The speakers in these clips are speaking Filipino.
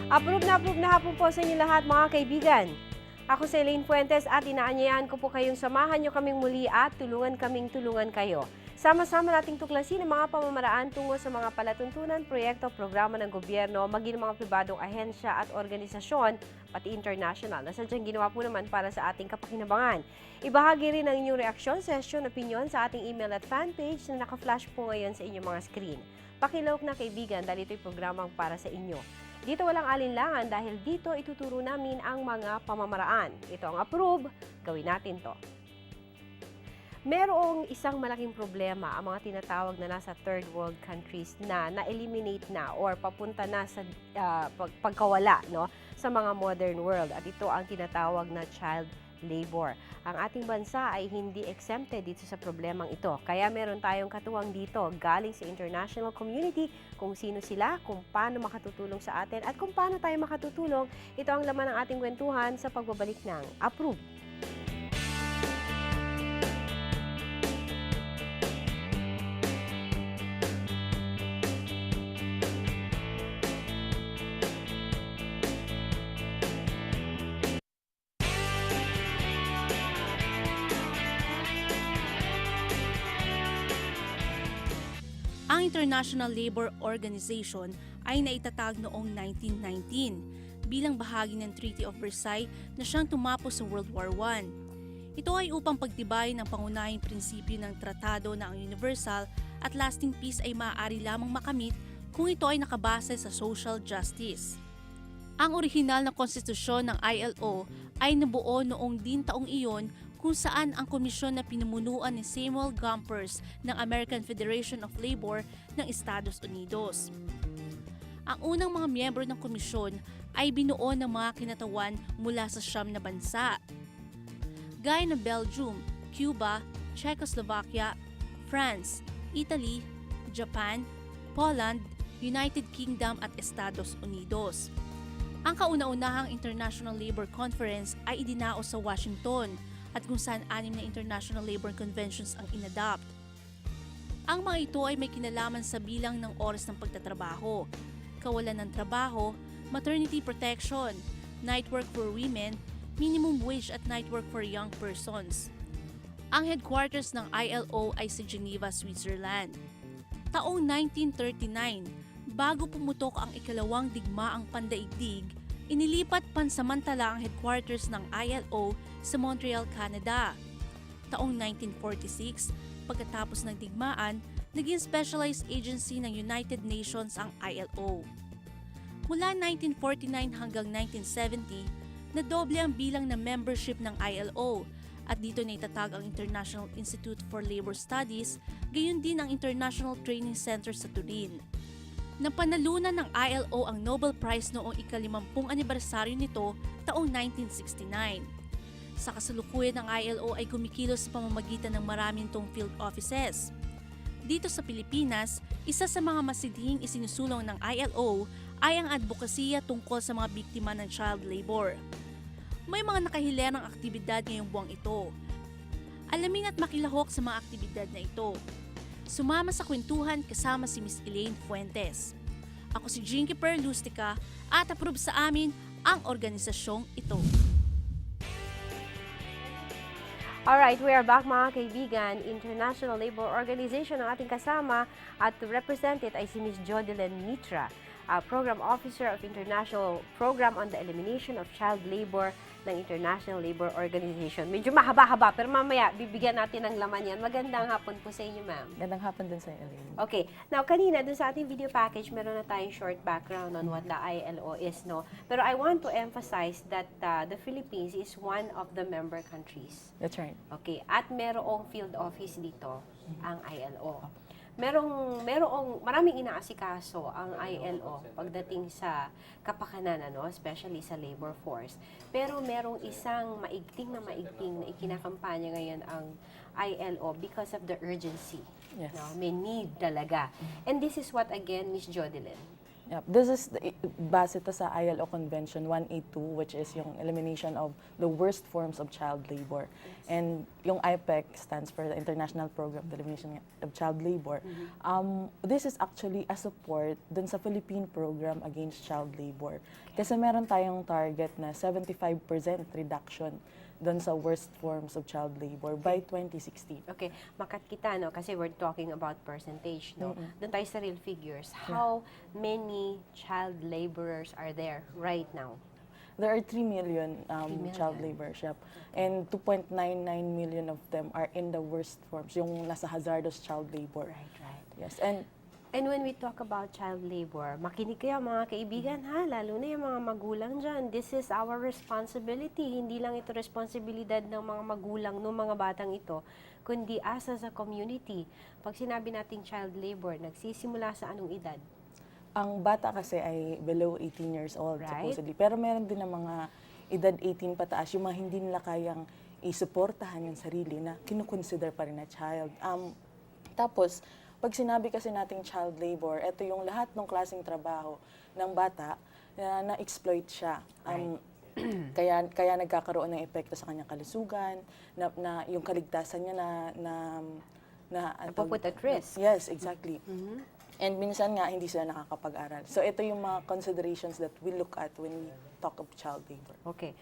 Approve na hapon po sa inyo lahat mga kaibigan. Ako si Elaine Fuentes at inaanyayahan ko po kayong samahan nyo kaming muli at tulungan kayo. Sama-sama nating tuklasin ang mga pamamaraan tungo sa mga palatuntunan, proyekto, programa ng gobyerno, maging mga pribadong ahensya at organisasyon, pati international, na sadyang ginawa po naman para sa ating kapakinabangan. Ibahagi rin ang inyong reaksyon, session, opinion sa ating email at fanpage na naka-flash po ngayon sa inyong mga screen. Pakilawak na kaibigan dahil ito'y programang para sa inyo. Dito walang alinlangan dahil dito ituturo namin ang mga pamamaraan. Ito ang approve, gawin natin to. Merong isang malaking problema ang mga tinatawag na nasa third world countries na na-eliminate na or papunta na sa pagkawala sa mga modern world. At ito ang tinatawag na child labor. Ang ating bansa ay hindi exempted dito sa problemang ito. Kaya meron tayong katuwang dito galing sa international community kung sino sila, kung paano makatutulong sa atin at kung paano tayo makatutulong. Ito ang laman ng ating kwentuhan sa pagbabalik ng Approve. Ang International Labour Organization ay naitatag noong 1919 bilang bahagi ng Treaty of Versailles na siyang tumapos sa World War I. Ito ay upang pagtibay ng pangunahing prinsipyo ng tratado na ang universal at lasting peace ay maaari lamang makamit kung ito ay nakabase sa social justice. Ang orihinal na konstitusyon ng ILO ay nabuo noong taong iyon kung saan ang komisyon na pinumunuan ni Samuel Gompers ng American Federation of Labor ng Estados Unidos. Ang unang mga miyembro ng komisyon ay binuo ng mga kinatawan mula sa 9 na bansa, gaya ng Belgium, Cuba, Czechoslovakia, France, Italy, Japan, Poland, United Kingdom at Estados Unidos. Ang kauna-unahang International Labor Conference ay idinaos sa Washington at kung saan 6 na International Labor Conventions ang inadopt. Ang mga ito ay may kinalaman sa bilang ng oras ng pagtatrabaho, kawalan ng trabaho, maternity protection, night work for women, minimum wage at night work for young persons. Ang headquarters ng ILO ay sa Geneva, Switzerland. Taong 1939, bago pumutok ang ikalawang digmaang pandaigdig, inilipat pansamantala ang headquarters ng ILO sa Montreal, Canada. Taong 1946, pagkatapos ng digmaan, naging specialized agency ng United Nations ang ILO. Mula 1949 hanggang 1970, nadoble ang bilang ng membership ng ILO at dito naitatag ang International Institute for Labor Studies, gayon din ang International Training Center sa Turin. Napanalunan ng ILO ang Nobel Prize noong ika-50 anibersaryo nito taong 1969. Sa kasalukuyan ng ILO ay kumikilos sa pamamagitan ng maraming field offices. Dito sa Pilipinas, isa sa mga masidhing isinusulong ng ILO ay ang advokasya tungkol sa mga biktima ng child labor. May mga nakahilerang aktibidad ngayong buwang ito. Alamin at makilahok sa mga aktibidad na ito. Sumama sa kwentuhan kasama si Miss Elaine Fuentes. Ako si Jinky Perlustica at approve sa amin ang organisasyong ito. Alright, we are back mga kaibigan. International Labor Organization ang ating kasama at to represent it ay si Ms. Jodeline Mitra, Program Officer of International Program on the Elimination of Child Labor ng International Labor Organization. Medyo mahaba-haba pero mamaya bibigyan natin ng laman yan. Magandang hapon po sa inyo, ma'am. Magandang hapon din sa Elaine. Okay. Now, kanina dun sa ating video package, meron na tayong short background on what the ILO is, no? Pero I want to emphasize that the Philippines is one of the member countries. That's right. Okay. At merong field office dito, ang ILO. Maraming inaasikaso ang ILO pagdating sa kapakanan, especially sa labor force. Pero merong isang maigting na ikinakampanya ngayon ang ILO because of the urgency. Yes. May need talaga. And this is what, again, Ms. Jodeline? Yep. This is base ito sa ILO Convention 182, which is yung elimination of the worst forms of child labor. And yung IPEC stands for the International Program of Elimination of Child Labor. This is actually a support dun sa Philippine Program Against Child Labor. Kasi meron tayong target na 75% reduction dun sa worst forms of child labor by 2016. Okay, makat kita, no? Kasi we're talking about percentage, no? Doon tayo sa real figures. How many child laborers are there right now? There are 3 million, child laborers, yep. And 2.99 million of them are in the worst forms, yung nasa hazardous child labor. Right. Yes, And when we talk about child labor, makinig kayo mga kaibigan, ha? Lalo na yung mga magulang dyan. This is our responsibility. Hindi lang ito responsibilidad ng mga magulang ng mga batang ito, kundi as a community. Pag sinabi nating child labor, nagsisimula sa anong edad? ang bata kasi ay below 18 years old, Right. supposedly. Pero meron din ng mga edad 18 pataas, yung mga hindi nila kayang isuportahan yung sarili na kinukonsider pa rin na child. Tapos, pag sinabi kasi nating child labor, ito yung lahat ng klaseng trabaho ng bata na na-exploit siya. Kaya nagkakaroon ng epekto sa kanyang kalusugan, na yung kaligtasan niya Napuput at risk. Yes, exactly. And minsan nga, hindi sila nakakapag-aral. So ito yung mga considerations that we look at when we talk of child labor. Okay.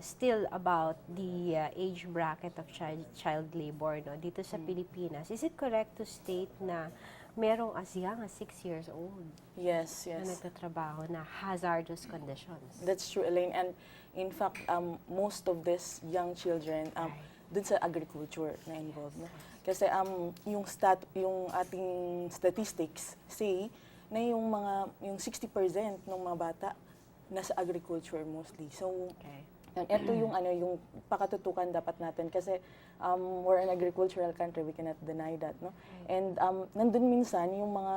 Still about the age bracket of child labor, no? Dito sa Pilipinas, is it correct to state na merong as young as 6 years old Yes. na nagtatrabaho na hazardous conditions? That's true, Elaine. And in fact, most of these young children, dun sa agriculture na involved. No? Kasi yung ating statistics say na yung 60% ng mga bata nasa agriculture mostly. So, ito yung yung pakatutukan dapat natin kasi we're an agricultural country, we cannot deny that, no? And nandun minsan yung mga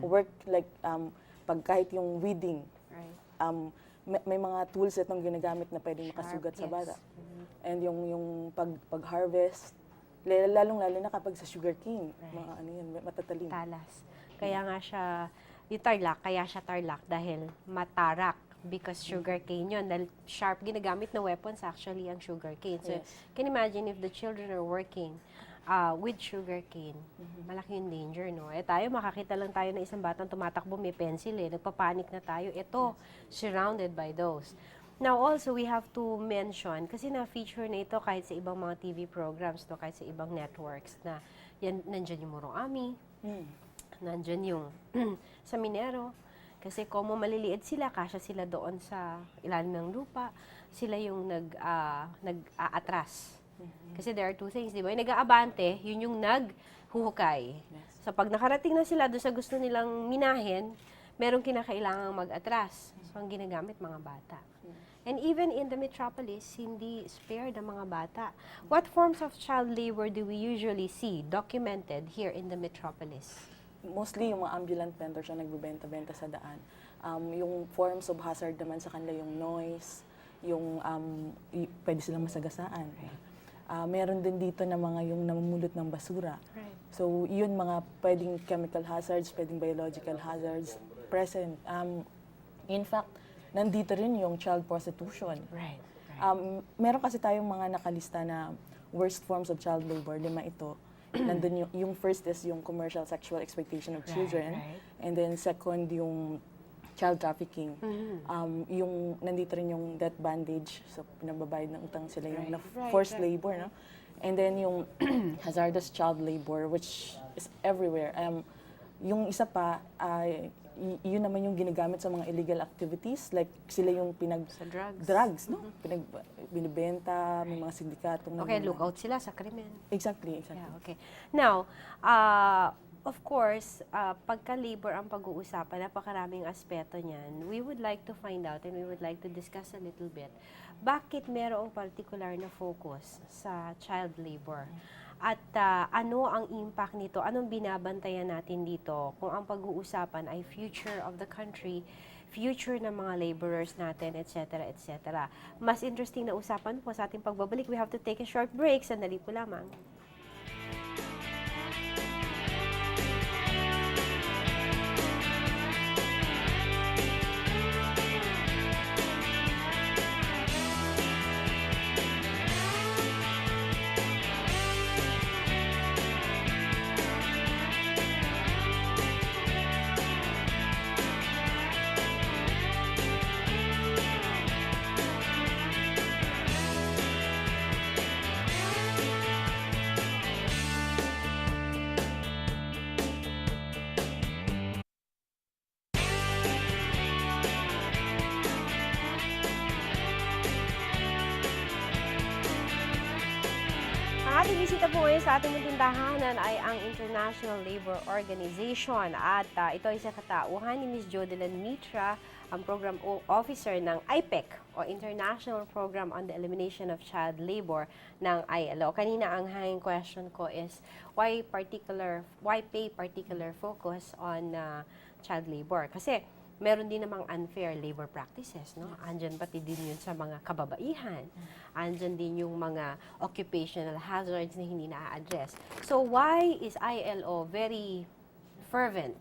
work like kahit yung weeding. May mga tools itong ginagamit na pwedeng makasugat sa bata. And yung pag-harvest, lalong-lalo na kapag sa sugarcane, mga matatalim. Talas. Kaya nga siya, yung tarlac, kaya siya tarlac dahil matarak. Because sugarcane yun. Dahil sharp, ginagamit na weapons actually ang sugarcane. So, can you imagine if the children are working with sugarcane, malaki yung danger, no? Tayo, makakita lang tayo na isang batang tumatakbo, may pencil, nagpapanik na tayo. Ito, surrounded by those. Now, also, we have to mention, kasi na-feature na ito kahit sa ibang mga TV programs, no? Kahit sa ibang networks, na nandyan yung Muroami, nandyan yung sa Minero. Kasi kung maliliit sila, kasya sila doon sa ilalim ng lupa, sila yung nag-aatras. Kasi there are two things, di ba? Yung nag-aabante, yun yung naghuhukay. So pag nakarating na sila doon sa gusto nilang minahin, merong kinakailangang mag-atras. So ang ginagamit mga bata. And even in the metropolis, hindi spared ang mga bata. What forms of child labor do we usually see documented here in the metropolis? Mostly yung mga ambulant vendors na nagbebenta-benta sa daan. Yung forms of hazard naman sa kanila, yung noise, yung pwede silang masagasaan. Meron din dito na mga yung namumulot ng basura. So yun mga pwedeng chemical hazards, pwedeng biological hazards present. In fact, nandito rin yung child prostitution. Meron kasi tayong mga nakalista na worst forms of child labor, 5 ito. Nandun yung first is yung commercial sexual exploitation of children. And then second, yung child trafficking. Yung nandito rin yung death bandage, so pinababayad ng utang sila yung forced labor, no? And then yung hazardous child labor, which is everywhere. Yung isa pa, yun naman yung ginagamit sa mga illegal activities, like sila yung sa drugs. Drugs, no? Binibenta, may mga sindikatong Okay, look out sila sa krimen. Exactly. Yeah, okay. Now, of course, pagka-labor ang pag-uusapan, napakaraming aspeto niyan. We would like to find out and we would like to discuss a little bit, bakit merong particular na focus sa child labor? At ano ang impact nito? Anong binabantayan natin dito? Kung ang pag-uusapan ay future of the country, future ng mga laborers natin, etc., etc. Mas interesting na usapan po sa ating pagbabalik. We have to take a short break. Sandali po lamang. po ngayon sa ating munting tahanan ay ang International Labor Organization at ito ay sa katauhan ni Ms. Jodeline Mitra, ang Program Officer ng IPEC o International Program on the Elimination of Child Labor ng ILO. Kanina ang hanging question ko is why pay particular focus on child labor? Kasi meron din namang unfair labor practices, no? Andyan pati din yun sa mga kababaihan. Andyan din yung mga occupational hazards na hindi na-address. So why is ILO very fervent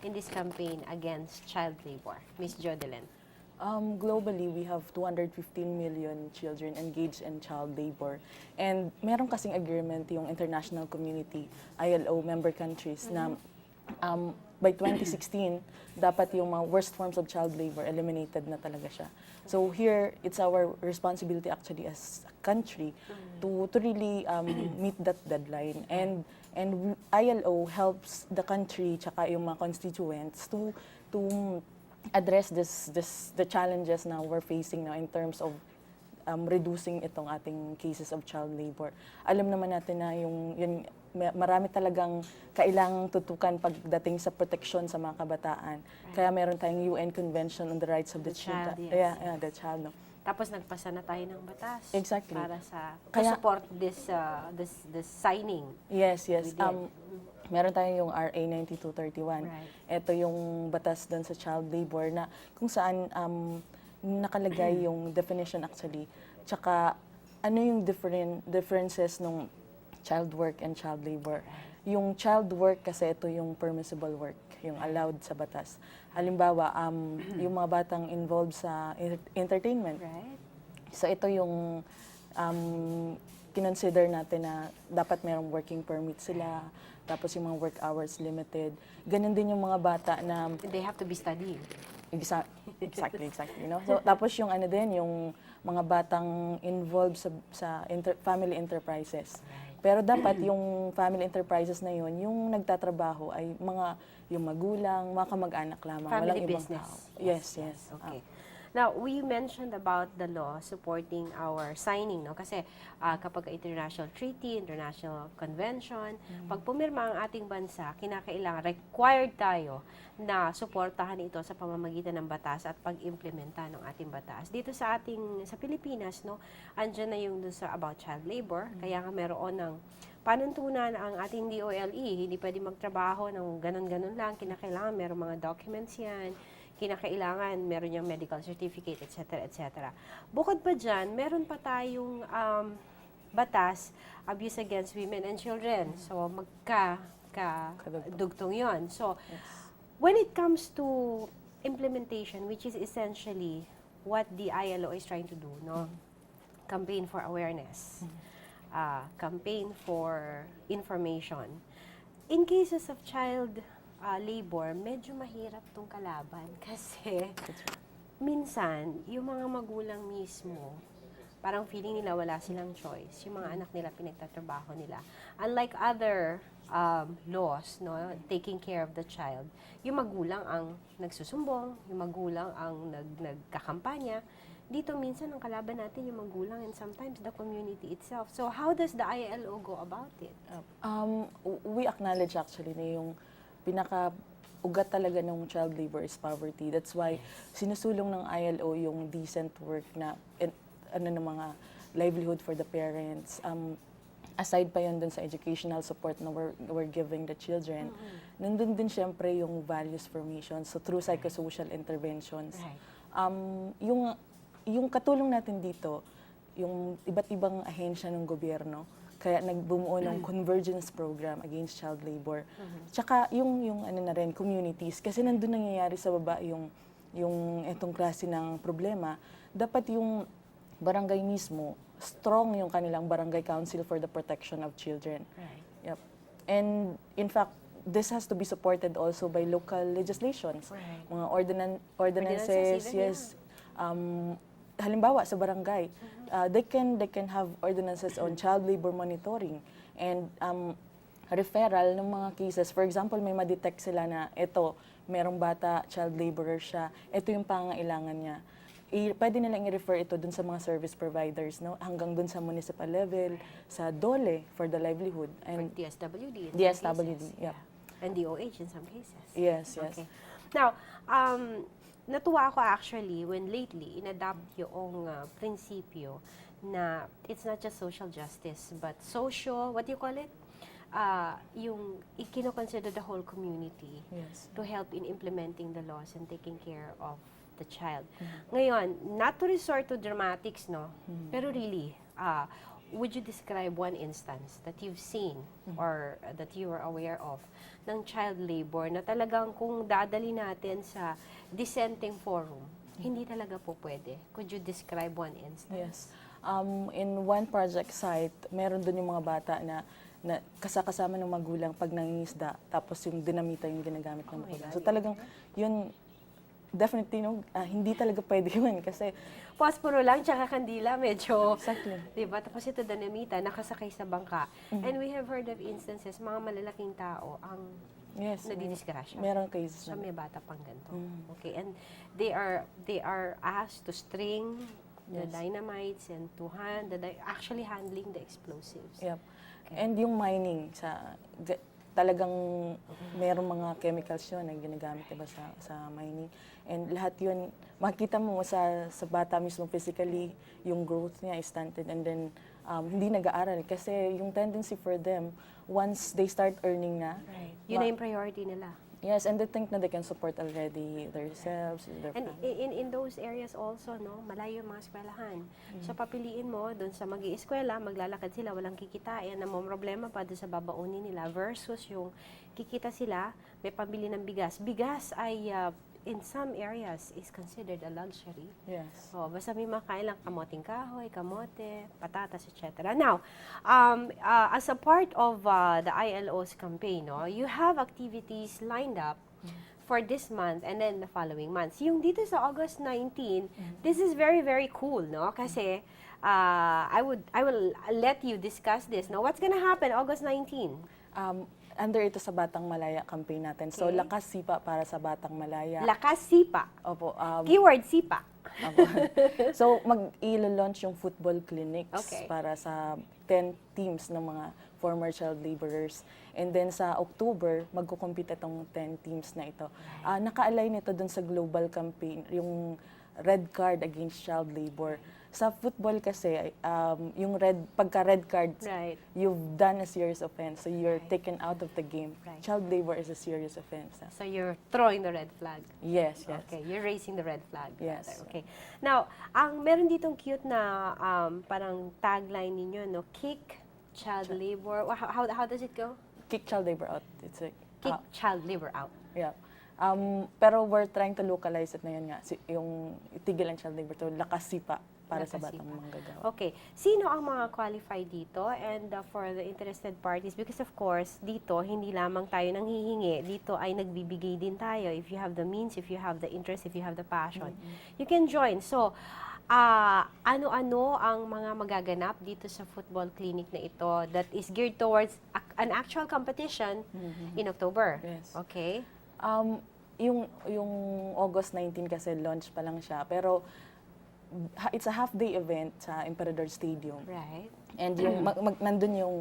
in this campaign against child labor? Ms. Jodeline. Globally, we have 215 million children engaged in child labor. And meron kasing agreement yung international community, ILO member countries, na by 2016, dapat yung mga worst forms of child labor eliminated na talaga siya. So here, it's our responsibility actually as a country to really meet that deadline. And ILO helps the country tsaka yung mga constituents to address the challenges na we're facing now in terms of reducing itong ating cases of child labor. Alam naman natin na marami talagang kailangang tutukan pagdating sa proteksyon sa mga kabataan. Kaya meron tayong UN Convention on the Rights of the Child. Yes. Yeah, the child. No? Tapos nagpasa na tayo ng batas. Exactly. Para to support this signing. Yes. We did. Meron tayong yung RA 9231. Right. Ito yung batas doon sa child labor na kung saan nakalagay yung definition actually. Tsaka ano yung differences nung child work and child labor. Yung child work kasi ito yung permissible work, yung allowed sa batas. Halimbawa, yung mga batang involved sa entertainment. Right. So ito yung kinonsider natin na dapat merong working permit sila, tapos yung mga work hours limited. Ganun din yung mga bata na They have to be studying. Exactly. No? So, tapos yung ano din, yung mga batang involved sa family enterprises. Pero dapat yung family enterprises na yun, yung nagtatrabaho ay yung magulang, mga kamag-anak lamang. Family walang ibang business. tao. Yes. Okay. Now, we mentioned about the law supporting our signing, no? Kasi kapag international treaty, international convention, pag pumirma ang ating bansa, kinakailangan, required tayo na suportahan ito sa pamamagitan ng batas at pag-implementa ng ating batas. Dito sa Pilipinas, no, andyan na yung dun sa about child labor, kaya nga meron ng panuntunan ang ating DOLE, hindi pwede magtrabaho ng ganun-ganun lang, kinakailangan meron mga documents yan, kinakailangan meron yung medical certificate, etc. etc. Bukod pa dyan, meron pa tayong batas, abuse against women and children. So, magka-dugtong yon. So, when it comes to implementation, which is essentially what the ILO is trying to do, no? Campaign for awareness, campaign for information. In cases of child labor, medyo mahirap tong kalaban kasi minsan, yung mga magulang mismo, parang feeling nila wala silang choice. Yung mga anak nila, pinagtatrabaho nila. Unlike other laws, no, taking care of the child, yung magulang ang nagsusumbong, yung magulang ang nagkakampanya. Dito minsan ang kalaban natin yung magulang and sometimes the community itself. So how does the ILO go about it? We acknowledge actually na yung pinaka-ugat talaga ng child labor is poverty. That's why sinusulong ng ILO yung decent work na ng mga livelihood for the parents. Aside pa yun dun sa educational support na we're giving the children, nandun din syempre yung values formation. So through psychosocial interventions. Yung katulong natin dito, yung iba't ibang ahensya ng gobyerno, kaya nagbumuo ng convergence program against child labor. Tsaka yung ano na rin, communities. Kasi nandun nangyayari sa baba yung itong klase ng problema. Dapat yung barangay mismo, strong yung kanilang barangay council for the protection of children. Right. Yep. And in fact, this has to be supported also by local legislations. Right. Mga ordinances, yes. Halimbawa sa barangay, they can have ordinances on child labor monitoring and referral ng mga cases. For example, may ma-detect sila na ito, merong bata, child laborer siya, ito yung pangangailangan niya. pwede nilang i-refer ito dun sa mga service providers, no? Hanggang dun sa municipal level, sa DOLE for the livelihood. For And DSWD in some DSWD, cases. yeah. And DOH in some cases. Yes, yes. Okay. Now, natuwa ako actually when lately inadapt yung prinsipyo na it's not just social justice but what do you call it? Yung ikino-consider the whole community Yes. to help in implementing the laws and taking care of the child. Ngayon, not to resort to dramatics, no? Pero really, would you describe one instance that you've seen or that you are aware of ng child labor na talagang kung dadali natin sa dissenting forum, hindi talaga po pwede? Could you describe one instance? Yes. In one project site, meron doon yung mga bata na kasama ng magulang pag nangingisda, tapos yung dinamita yung ginagamit ng magulang. So talagang yun, definitely, no, hindi talaga pwede yun kasi Posporo lang, tsaka kandila, medyo, exactly. diba? Tapos ito dinamita, nakasakay sa bangka. And we have heard of instances, mga malalaking tao ang Yes. nadidisgrasya. Meron cases So na. may bata pang ganito. Okay, and they are asked to string the Yes. dynamites and to actually handling the explosives. Yep. Okay. And yung mining, talagang merong mga chemicals yun na ginagamit diba, sa mining. And lahat yun, makita mo sa bata mismo physically, yung growth niya is stunted and then hindi nag-aaral. Kasi yung tendency for them, once they start earning na, Right. Yun na yung priority nila. yes, and they think na they can support already themselves, their And family. in those areas also, no, malayo yung mga eskwelahan. So papiliin mo, doon sa mag-ieskwela, maglalakad sila, walang kikitain, na problema pa doon sa babaunin nila versus yung kikita sila, may pambili ng bigas. Bigas ay in some areas is considered a luxury. Yes. So, basta may makain lang kamoting kahoy, kamote, patatas, etc. Now, as a part of the ILO's campaign, no, you have activities lined up for this month and then the following months. Yung dito sa August 19, this is very, very cool, no? Kasi I will let you discuss this. No, what's gonna happen August 19? Under ito sa Batang Malaya campaign natin. So, Okay. lakas sipa para sa Batang Malaya. Lakas sipa. Opo. Keyword sipa. Opo. So, mag-i-launch yung football clinics Okay. para sa 10 teams ng mga former child laborers. And then sa October, magkukompete itong 10 teams na ito. Naka-align ito dun sa global campaign, yung red card against child labor. Sa football kasi, yung pagka red card, Right. you've done a serious offense. So you're taken out of the game. Right. Child labor is a serious offense. So you're throwing the red flag. Yes, yes. Okay, you're raising the red flag. Yes. rather. Okay. Now, meron ditong cute na parang tagline ninyo, no? Kick child labor. How does it go? Kick child labor out. It's like, Kick child labor out. yeah. Pero we're trying to localize it na yun nga. Yung itigil ang child labor to lakas sipa para sa Lakas batang sipa. manggagawa. Okay. Sino ang mga qualified dito and for the interested parties? Because of course, dito, hindi lamang tayo nanghihingi. Dito ay nagbibigay din tayo. If you have the means, if you have the interest, if you have the passion, you can join. So, ano-ano ang mga magaganap dito sa football clinic na ito that is geared towards an actual competition in October? Yes. Okay. Yung August 19 kasi launch pa lang siya. Pero it's a half-day event sa Emperador Stadium. Right. And yung nandun yung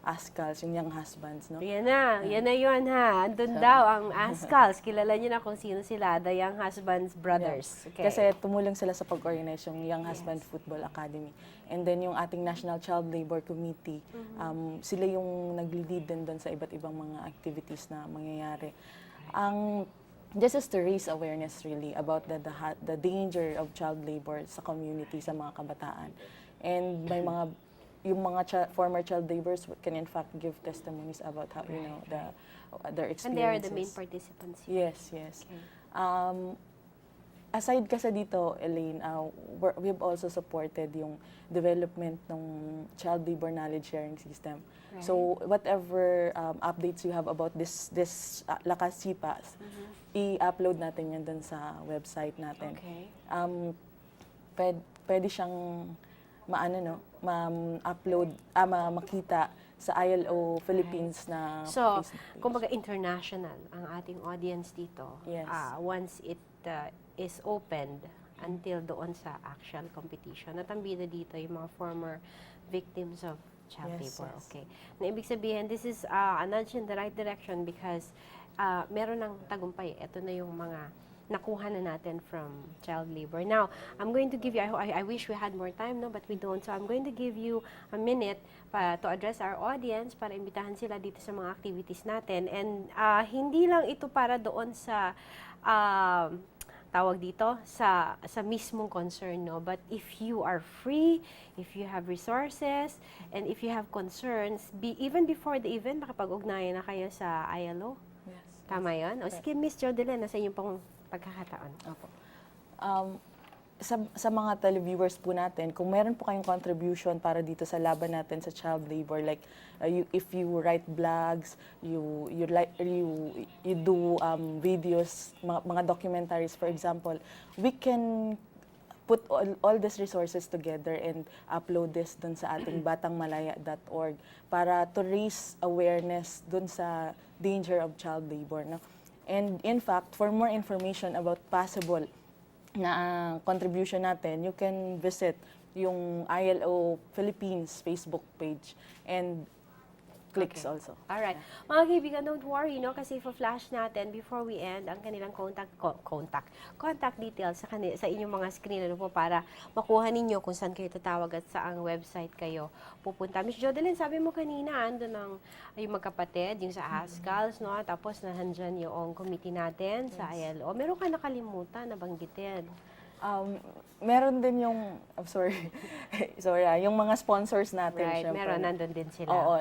Ascals, yung young husbands, no? Yan na yun ha. Andun daw ang Ascals. Kilala niyo na kung sino sila, the Young Husbands Brothers. Okay. Kasi tumulong sila sa pag-organize yung Young Husband Football Academy. And then yung ating National Child Labor Committee, sila yung nag-lead din doon sa iba't ibang mga activities na mangyayari. This is to raise awareness really about the danger of child labor sa community, sa mga kabataan. And may yung mga former child laborers can in fact give testimonies about how, you know, their experiences. And they are the main participants. Yes, yes. Okay. Aside kasi dito, Elaine, we've also supported yung development ng child labor knowledge sharing system. Right. So whatever updates you have about this Lakas Sipas, i-upload natin yan dun sa website natin. Okay. Pwede siyang ma-upload, makita sa ILO Philippines na So, Facebook page. kumbaga international ang ating audience dito. Yes. Once it is opened, until doon sa actual competition. At ang bida dito, yung mga former victims of child labor. Yes. Okay. Na ibig sabihin, this is a nudge in the right direction because meron ng tagumpay. Ito na yung mga nakuha na natin from child labor. Now, I'm going to give you, I wish we had more time, no, but we don't. So I'm going to give you a minute to address our audience para imbitahan sila dito sa mga activities natin. And hindi lang ito para doon sa tawag dito sa mismong concern, no, but if you are free, if you have resources, and if you have concerns, even before the event, makapag-ugnayan na kayo sa ILO. Yes. Tama yun? O sige, Miss Jodeline, nasa inyong pong pagkakataon. Opo. Sa mga televiewers po natin, kung meron po kayong contribution para dito sa laban natin sa child labor, like if you write blogs, you do videos, mga documentaries, for example, we can put all these resources together and upload this dun sa ating batangmalaya.org para to raise awareness dun sa danger of child labor. No? And in fact, for more information about possible na contribution natin, you can visit yung ILO Philippines Facebook page and clicks also. Alright. Mga kaibigan, don't worry, no? Kasi flash natin before we end ang kanilang contact details sa inyong mga screen ano po, para makuha ninyo kung saan kayo tatawag at saang website kayo pupunta. Miss Jodeline, sabi mo kanina, andun yung magkapatid, yung sa ASCALS, no? Tapos nandyan yung committee natin sa ILO. Meron ka nakalimutan na banggitin? Meron din yung, sorry, yung mga sponsors natin. Right, syempre. meron, nandun din sila. Oo,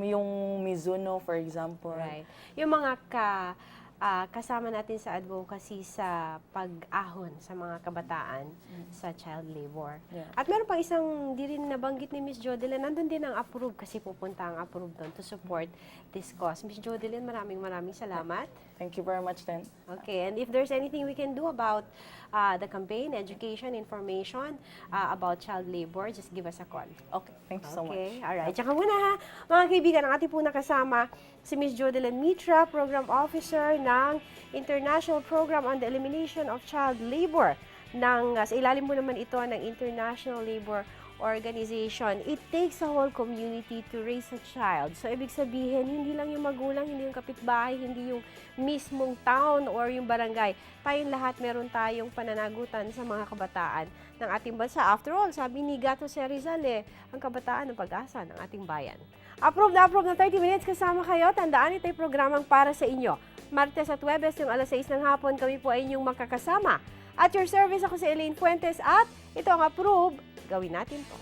yung Mizuno, for example. Right. Yung mga kasama natin sa advocacy sa pag-ahon sa mga kabataan sa child labor. Yeah. At meron pang isang di rin nabanggit ni Miss Jodeline, nandun din ang APRUB kasi pupunta ang APRUB doon to support this cause. Miss Jodeline, maraming salamat. Thank you very much, then. Okay, and if there's anything we can do about the campaign, education, information about child labor, just give us a call. Okay, thank you so much. Okay, alright. Tsaka muna ha, mga kaibigan, ang ating po nakasama, si Ms. Jodeline Mitra, Program Officer ng International Program on the Elimination of Child Labor. Sa ilalim mo naman ito ng International Labor Organization. It takes a whole community to raise a child. So, ibig sabihin, hindi lang yung magulang, hindi yung kapitbahay, hindi yung mismong town or yung barangay. Tayong lahat, meron tayong pananagutan sa mga kabataan ng ating bansa. After all, sabi ni Gato Rizal, ang kabataan ng pag-asa ng ating bayan. Approve na 30 minutes kasama kayo. Tandaan, ito'y programang para sa inyo. Martes at Huwebes, yung alas 6 ng hapon, kami po ay inyong makakasama. At your service, ako si Elaine Fuentes at ito ang APRUB. Gawin natin to.